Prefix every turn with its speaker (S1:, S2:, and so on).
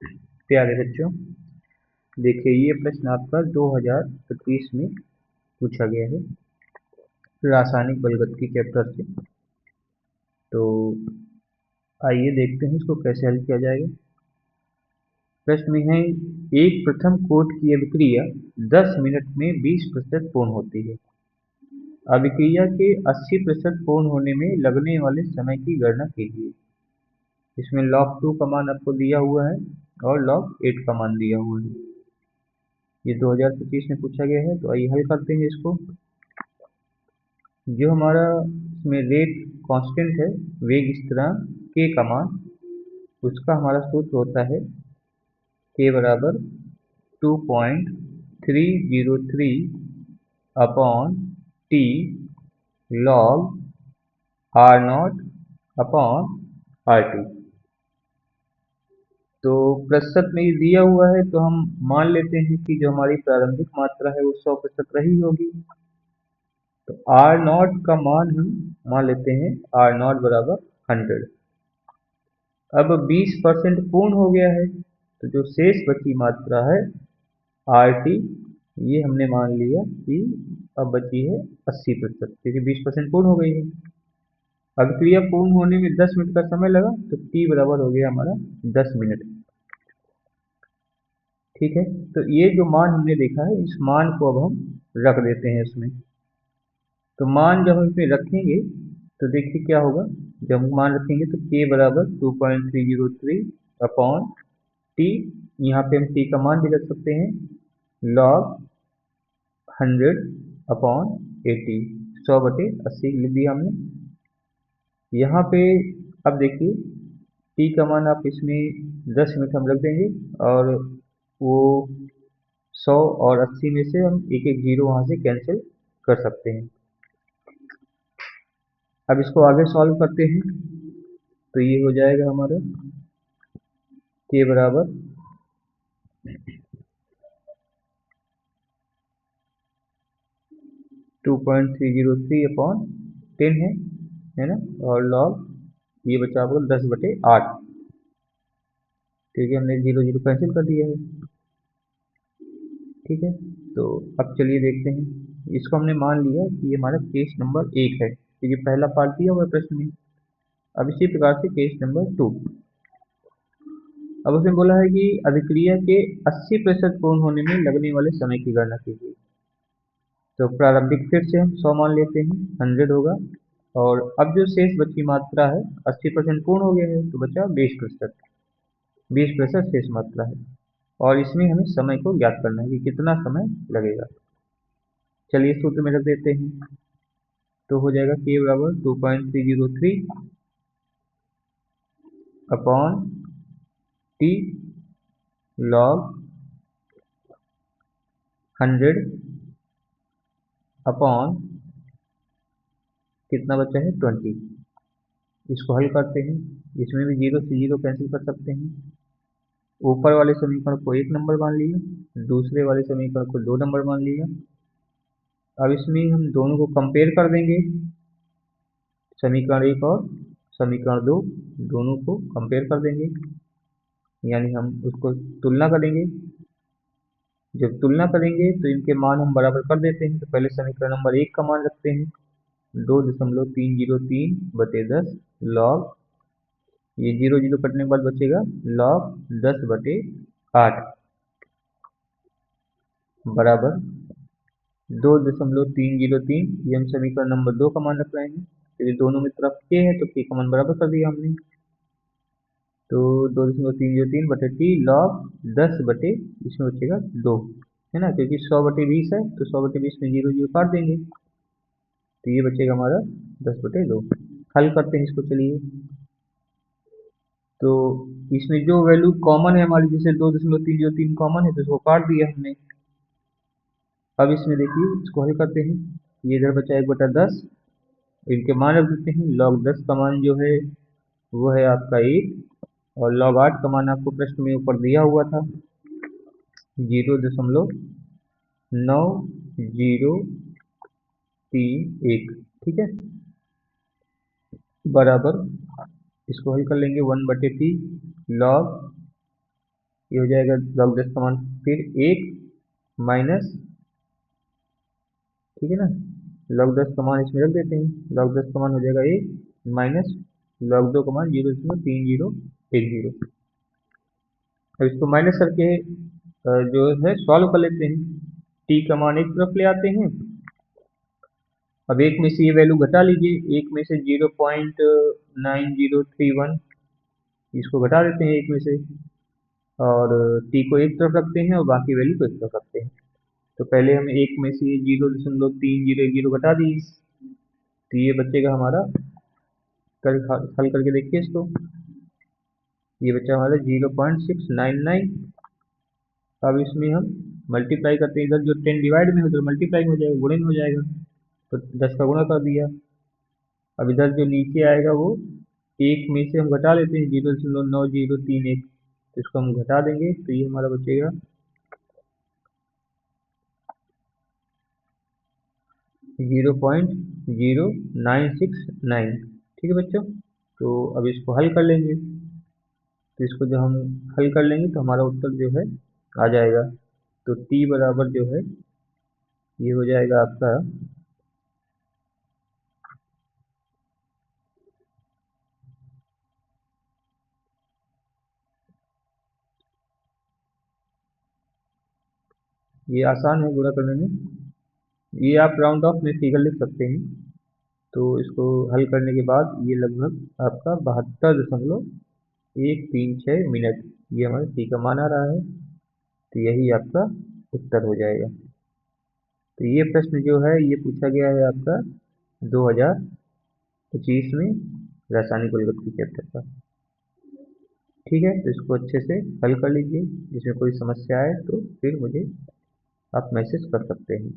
S1: प्यारे बच्चों, देखिए ये प्रश्न आपका 2025 में पूछा गया है रासायनिक बलगत की चैप्टर से। तो आइए देखते हैं इसको कैसे हल किया जाएगा। प्रश्न में है, एक प्रथम कोट की अभिक्रिया 10 मिनट में 20% पूर्ण होती है। अभिक्रिया के 80% पूर्ण होने में लगने वाले समय की गणना कीजिए। इसमें log 2 का मान आपको दिया हुआ है और log 8 का मान दिया हुआ है। ये 2025 में पूछा गया है। तो आइए हल करते हैं इसको। जो हमारा इसमें रेट कांस्टेंट है, वेग स्थिरांक के का मान, उसका हमारा सूत्र होता है के बराबर 2.303 upon T log are not upon R T. तो प्रतिशत में ये दिया हुआ है, तो हम मान लेते हैं कि जो हमारी प्रारंभिक मात्रा है वो 100% रही होगी। तो आर नॉट का मान हम मान लेते हैं आर नॉट बराबर 100। अब 20% पूर्ण हो गया है, तो जो शेष बची मात्रा है आर टी, ये हमने मान लिया कि अब बची है 80%, क्योंकि 20% पूर्ण हो गई है। अभिक्रिया पूर्ण होने में 10 मिनट का समय लगा, तो टी बराबर हो गया हमारा 10 मिनट। ठीक है, तो ये जो मान हमने देखा है, इस मान को अब हम रख देते हैं इसमें। तो मान जब हम इसमें रखेंगे तो देखिए क्या होगा। जब हम मान रखेंगे तो k बराबर 2.303 अपॉन टी, यहाँ पे हम टी का मान भी रख सकते हैं log 100 अपॉन 80, 100/80 लिख दिया हमने यहाँ पे। अब देखिए टी का मान आप इसमें 10 मिनट हम रख देंगे, और वो 100 और 80 में से हम एक एक जीरो वहाँ से कैंसिल कर सकते हैं। अब इसको आगे सॉल्व करते हैं, तो ये हो जाएगा हमारा के बराबर 2.303 अपॉन 10 है ना, और लॉग ये बचा आपको 10/8, क्योंकि हमने जीरो जीरो कैंसिल कर दिया है। ठीक है, तो अब चलिए देखते हैं। इसको हमने मान लिया कि ये हमारा केस नंबर 1 है, क्योंकि पहला पार्ट दिया हुआ है प्रश्न में। अब इसी प्रकार से केस नंबर 2। अब उसने बोला है कि अभिक्रिया के 80% पूर्ण होने में लगने वाले समय की गणना कीजिए। तो प्रारंभिक फिर से हम 100 मान लेते हैं, 100 होगा। और अब जो शेष बची मात्रा है, 80% पूर्ण हो गया है, तो बचा 20%। 20% शेष मात्रा है, और इसमें हमें समय को ज्ञात करना है कि कितना समय लगेगा। चलिए सूत्र में रख देते हैं, तो हो जाएगा के बराबर 2.303 अपॉन टी लॉग 100 अपॉन कितना बचा है 20। इसको हल करते हैं, इसमें भी जीरो से जीरो कैंसिल कर सकते हैं। ऊपर वाले समीकरण को 1 नंबर मान लिया, दूसरे वाले समीकरण को 2 नंबर मान लिया। अब इसमें हम दोनों को कंपेयर कर देंगे, समीकरण 1 और समीकरण 2, दोनों को कंपेयर कर देंगे, यानी हम उसको तुलना करेंगे। जब तुलना करेंगे तो इनके मान हम बराबर कर देते हैं। तो पहले समीकरण नंबर 1 का मान रखते हैं 2.303/10 लॉग, ये जीरो जीरो कटने के बाद बचेगा लॉग 10/8 बराबर 2.303। ये हम समीकरण नंबर 2 का मान रख रहे हैं, क्योंकि दोनों में तरफ के है तो के का मान बराबर कर दिया हमने। तो 2.303/टी लॉग 10/, इसमें बचेगा 2, है ना, क्योंकि 100/20 है, तो 100/20 में जीरो जीरो काट देंगे, तो ये बचेगा हमारा 10/2। हल करते हैं इसको, चलिए। तो इसमें जो वैल्यू कॉमन है हमारी, जैसे 2.303 कॉमन है, तो इसको काट दिया हमने। अब इसमें देखिए इसको हल करते हैं, ये इधर बचा 1/10, इनके मान रख देते हैं। log 10 का मान जो है वो है आपका 1, और log 8 का मान आपको प्रश्न में ऊपर दिया हुआ था 0.9031। ठीक है, बराबर इसको हल कर लेंगे 1/t लॉग ये हो जाएगा log 10 का मान, फिर 1 माइनस, ठीक है ना, log 10 का मान इसमें रख देते हैं, log 10 का मान हो जाएगा 1 माइनस log 2 का मान 0.3010। अब इसको माइनस करके जो है सॉल्व कर लेते हैं। t का मान एक तरफ ले आते हैं। अब एक में से ये वैल्यू घटा लीजिए, एक में से 0.9031 इसको घटा देते हैं एक में से, और t को एक तरफ रखते हैं और बाकी वैल्यू को एक तरफ रखते हैं। तो पहले हम एक में से 0.3010 घटा दिए, तो ये बचेगा हमारा, हल करके देखिए इसको, ये बचा हमारा 0.699। अब इसमें हम मल्टीप्लाई करते हैं, इधर जो 10 डिवाइड में है उधर मल्टीप्लाई में हो जाएगा, गुणे में हो जाएगा, तो 10 का गुणा कर दिया। अब इधर जो नीचे आएगा वो एक में से हम घटा लेते हैं 0.9031, तो इसको हम घटा देंगे, तो ये हमारा बचेगा 0.0969। ठीक है बच्चों, तो अब इसको हल कर लेंगे, तो इसको जब हम हल कर लेंगे तो हमारा उत्तर जो है आ जाएगा। तो t बराबर जो है ये हो जाएगा आपका, ये आसान है गुणा करने में, ये आप राउंड ऑफ में फिगर लिख सकते हैं। तो इसको हल करने के बाद ये लगभग आपका 72.136 मिनट, ये हमारे टी का मान आ रहा है, तो यही आपका उत्तर हो जाएगा। तो ये प्रश्न जो है ये पूछा गया है आपका 2025 में रासायनिक गुणवत्ता चैप्टर का। ठीक है, तो इसको अच्छे से हल कर लीजिए, इसमें कोई समस्या आए तो फिर मुझे आप मैसेज कर सकते हैं।